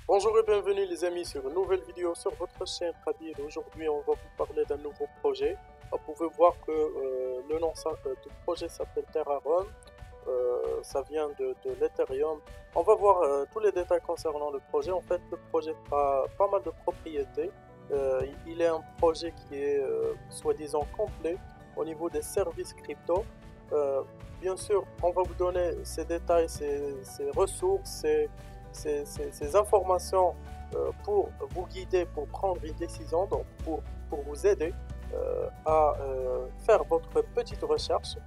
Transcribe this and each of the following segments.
Bonjour et bienvenue les amis sur une nouvelle vidéo sur votre chaîne Tradir. Aujourd'hui on va vous parler d'un nouveau projet. Vous pouvez voir que le nom du projet s'appelle Terrarum. Ça vient de l'Ethereum. On va voir tous les détails concernant le projet. En fait le projet a pas mal de propriétés. Il est un projet qui est soi-disant complet au niveau des services crypto. Euh, Bien sûr on va vous donner ces détails, ces ressources, ces informations pour vous guider, pour prendre une décision, donc pour vous aider à faire votre petite recherche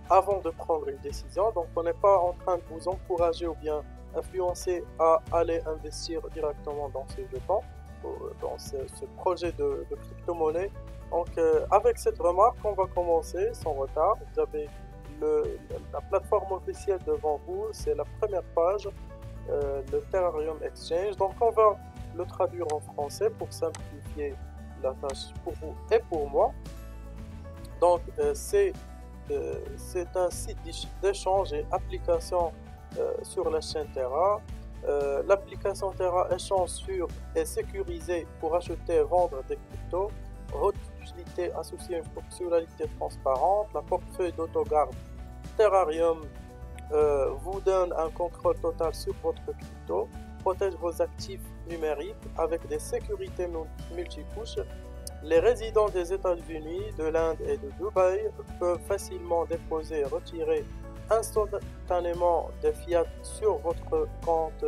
avant de prendre une décision. Donc on n'est pas en train de vous encourager ou bien influencer à aller investir directement dans ces jetons, dans ce projet de crypto-monnaie. Donc avec cette remarque, on va commencer sans retard. Vous avez la plateforme officielle devant vous, c'est la première page, le Terrarium Exchange. Donc on va le traduire en français pour simplifier la tâche pour vous et pour moi. Donc c'est un site d'échange et application sur la chaîne Terra. L'application Terra échange sur est sécurisée pour acheter et vendre des cryptos. Haute utilité associée à une fonctionnalité transparente. La portefeuille d'autogarde Terrarium vous donne un contrôle total sur votre crypto, protège vos actifs numériques avec des sécurités multicouches. Les résidents des États-Unis, de l'Inde et de Dubaï peuvent facilement déposer et retirer instantanément des fiat sur votre compte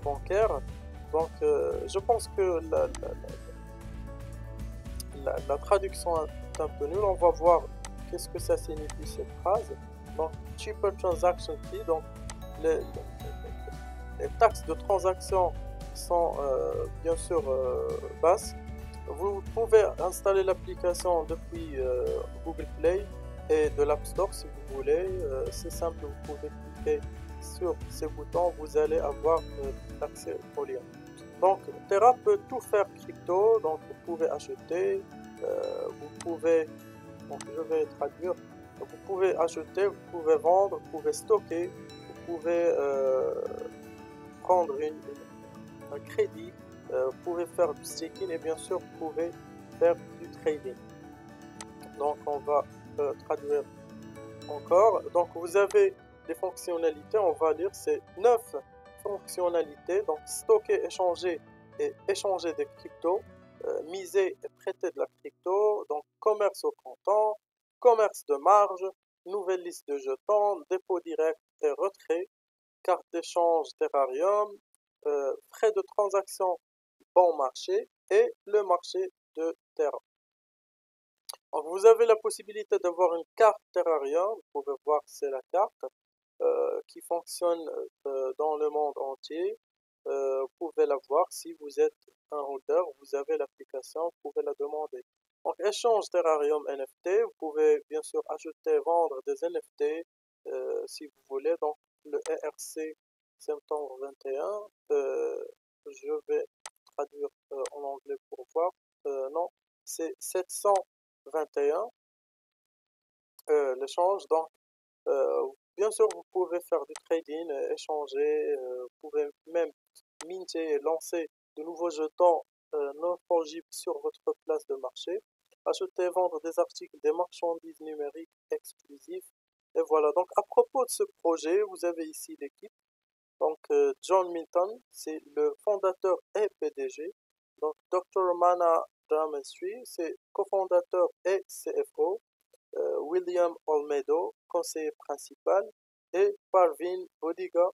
bancaire. Donc, je pense que la traduction est un peu nulle. On va voir qu'est-ce que ça signifie cette phrase. Donc, cheaper transaction fee. Donc, les, les taxes de transaction sont bien sûr basses. Vous pouvez installer l'application depuis Google Play et de l'App Store si vous voulez. C'est simple, vous pouvez cliquer sur ces boutons, vous allez avoir l'accès au lien. Donc, Terra peut tout faire crypto, donc vous pouvez acheter, vous pouvez, donc je vais traduire, vous pouvez acheter, vous pouvez vendre, vous pouvez stocker, vous pouvez prendre un crédit, vous pouvez faire du staking et bien sûr vous pouvez faire du trading. Donc on va traduire encore. Donc vous avez des fonctionnalités, on va lire, c'est 9 fonctionnalités. Donc stocker, échanger et échanger des cryptos, miser et prêter de la crypto, donc commerce au comptant, commerce de marge, nouvelle liste de jetons, dépôt direct et retrait, carte d'échange Terrarium, frais de transaction bon marché et le marché de Terra. Donc vous avez la possibilité d'avoir une carte Terrarium, vous pouvez voir c'est la carte qui fonctionne dans le monde entier. Vous pouvez la voir si vous êtes un holder, vous avez l'application, vous pouvez la demander. Donc échange Terrarium NFT, vous pouvez bien sûr acheter et vendre des NFT si vous voulez. Donc le ERC septembre 21, je vais traduire en anglais pour voir. Non, c'est 721 l'échange. Donc bien sûr, vous pouvez faire du trading, échanger, vous pouvez même minter et lancer de nouveaux jetons non fongibles sur votre place de marché, acheter et vendre des articles, des marchandises numériques exclusifs. Et voilà, donc à propos de ce projet, vous avez ici l'équipe. Donc John Milton, c'est le fondateur et PDG. Donc Dr. Mana Dramestri, c'est cofondateur et CFO. William Olmedo, conseiller principal, et Parvin Bodiga,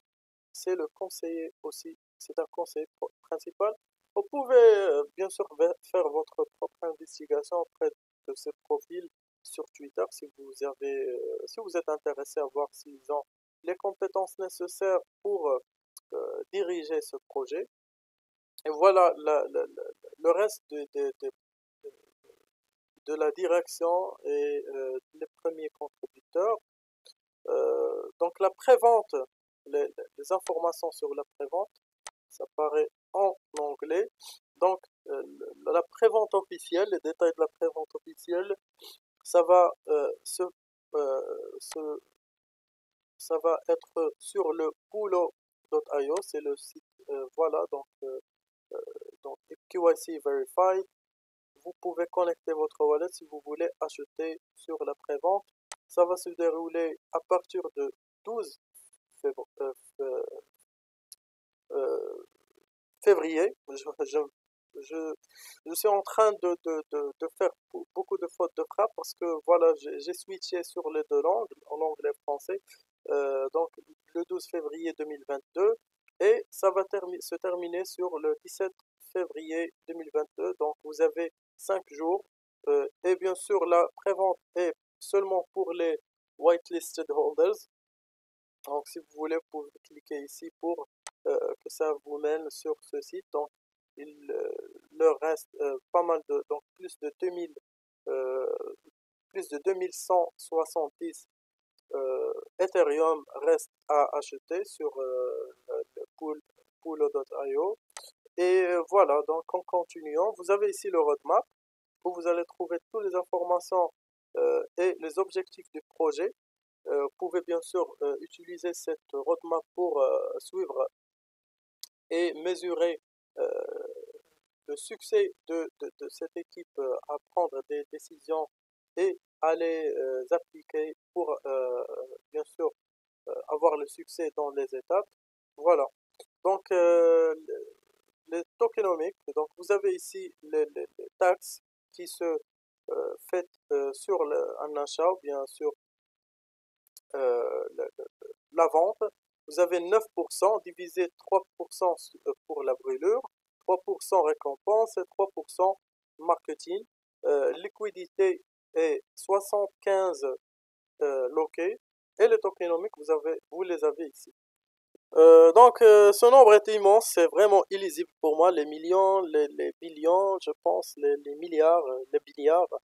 c'est le conseiller aussi, c'est un conseiller principal. Vous pouvez bien sûr faire votre propre investigation auprès de ces profils sur Twitter si vous êtes intéressé à voir s'ils ont les compétences nécessaires pour diriger ce projet. Et voilà le reste de la direction et les premiers contributeurs. Donc la prévente, les informations sur la prévente, ça paraît en anglais. Donc la prévente officielle, les détails de la prévente officielle, ça va se ça va être sur le Poolo.io, c'est le site, voilà, donc KYC Verified. Vous pouvez connecter votre wallet si vous voulez acheter sur la prévente. Ça va se dérouler à partir de 12 février. Je suis en train de faire beaucoup de fautes de frappe parce que voilà, j'ai switché sur les deux langues, en anglais et français, donc le 12 février 2022 et ça va se terminer sur le 17 février 2022. Donc vous avez 5 jours et bien sûr la prévente est seulement pour les whitelisted holders. Donc si vous voulez, vous pouvez cliquer ici pour que ça vous mène sur ce site. Donc il leur reste pas mal de, donc euh, plus de 2170 Ethereum reste à acheter sur le pool.io. Et voilà, donc en continuant, vous avez ici le roadmap où vous allez trouver toutes les informations et les objectifs du projet. Vous pouvez bien sûr utiliser cette roadmap pour suivre et mesurer le succès de cette équipe à prendre des décisions et à les appliquer pour bien sûr avoir le succès dans les étapes. Voilà. Donc les tokenomics, donc vous avez ici les taxes qui se faites sur un achat ou bien sur la vente. Vous avez 9% divisé 3% pour la brûlure, 3% récompense et 3% marketing. Liquidité est 75 loquets et les tokenomics, vous les avez ici. Donc ce nombre est immense, c'est vraiment illisible pour moi, les millions, les billions, je pense, les milliards, les milliards.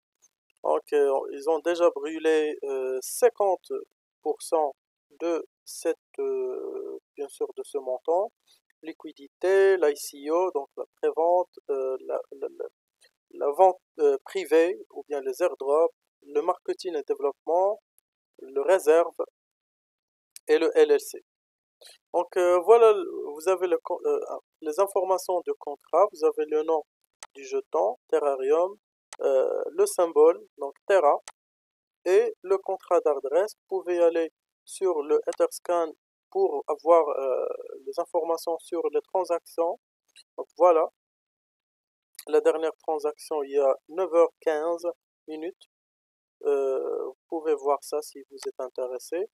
Donc ils ont déjà brûlé 50% de cette, bien sûr, de ce montant. Liquidité, l'ICO, donc la prévente, la vente privée ou bien les airdrops, le marketing et développement, le réserve et le LLC. Donc voilà, vous avez les informations de contrat, vous avez le nom du jeton, Terrarium, le symbole, donc Terra, et le contrat d'adresse. Vous pouvez aller sur le Etherscan pour avoir les informations sur les transactions. Donc voilà, la dernière transaction il y a 9h15 minutes. Vous pouvez voir ça si vous êtes intéressé.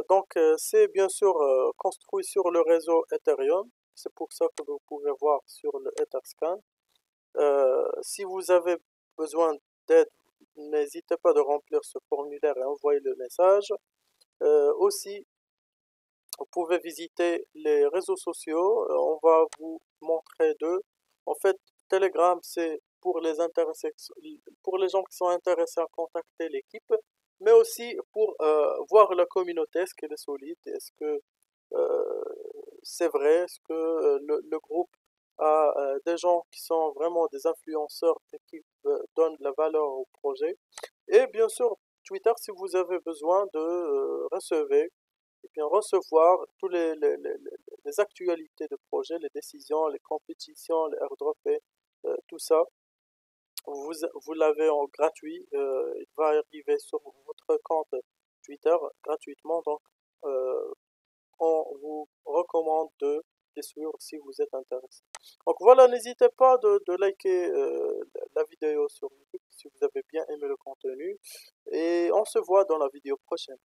Donc c'est bien sûr construit sur le réseau Ethereum. C'est pour ça que vous pouvez voir sur le Etherscan. Si vous avez besoin d'aide, n'hésitez pas de remplir ce formulaire et envoyer le message. Aussi, vous pouvez visiter les réseaux sociaux. On va vous montrer deux. En fait, Telegram, c'est pour les pour les gens qui sont intéressés à contacter l'équipe, mais aussi pour voir la communauté, est-ce qu'elle est solide, est-ce que euh, c'est vrai, est-ce que le groupe a des gens qui sont vraiment des influenceurs et qui donnent de la valeur au projet. Et bien sûr, Twitter, si vous avez besoin de recevoir et bien recevoir tous les actualités de projet, les décisions, les compétitions, les airdrops et tout ça, vous l'avez en gratuit. Il va arriver sur votre compte Twitter gratuitement. Donc, euh, on vous recommande de les suivre si vous êtes intéressé. Donc voilà, n'hésitez pas de liker la vidéo sur YouTube si vous avez bien aimé le contenu. Et on se voit dans la vidéo prochaine.